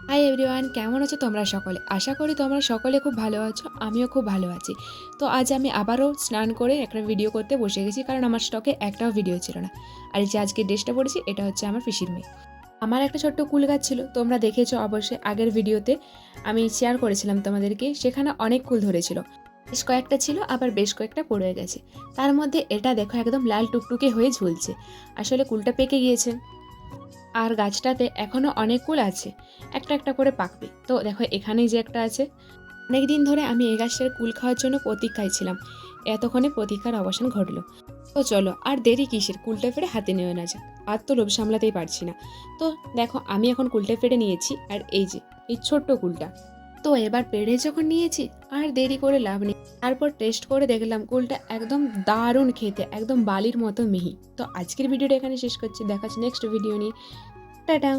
Hi everyone, কেমন আছো তোমরা সকলে? আশা করি তোমরা সকলে খুব ভালো আছো, আমিও খুব ভালো আছি। তো আজ আমি আবারও স্নান করে একটা ভিডিও করতে বসে গেছি, কারণ আমার স্টকে একটাও ভিডিও ছিল না। আর এই যে আজকে ড্রেসটা পরেছি, এটা হচ্ছে আমার পিসির মেয়ে। আমার একটা ছোট্ট কুল গাছ ছিল, তোমরা দেখেছো অবশ্যই আগের ভিডিওতে আমি শেয়ার করেছিলাম তোমাদেরকে। সেখানে অনেক কুল ধরেছিল, বেশ কয়েকটা ছিল, আবার বেশ কয়েকটা পড়ে গেছে। তার মধ্যে এটা দেখো একদম লাল টুকটুকে হয়ে ঝুলছে। আসলে কুলটা পেকে গিয়েছে, আর গাছটাতে এখনও অনেক কুল আছে, একটা একটা করে পাকবে। তো দেখো এখানেই যে একটা আছে। অনেক দিন ধরে আমি এই গাছটার কুল খাওয়ার জন্য প্রতীক্ষায় ছিলাম, এতক্ষণে প্রতীক্ষার অবসান ঘটলো। তো চলো আর দেরি কিসের, কুলটা ফেড়ে হাতে নেওয়া না যাক। আর তো লোভ সামলাতেই পারছি না। তো দেখো আমি এখন কুলটা ফেড়ে নিয়েছি, আর এই যে এই ছোট্ট কুলটা। তো এবার পেড়ে যখন নিয়েছি, আর দেরি করে লাভ নেই। তারপর টেস্ট করে দেখলাম কুলটা একদম দারুণ খেতে, একদম বালির মতো মিহি। তো আজকের ভিডিওটা এখানে শেষ করছি, দেখাচ্ছি নেক্সট ভিডিও নিয়ে। টাটা।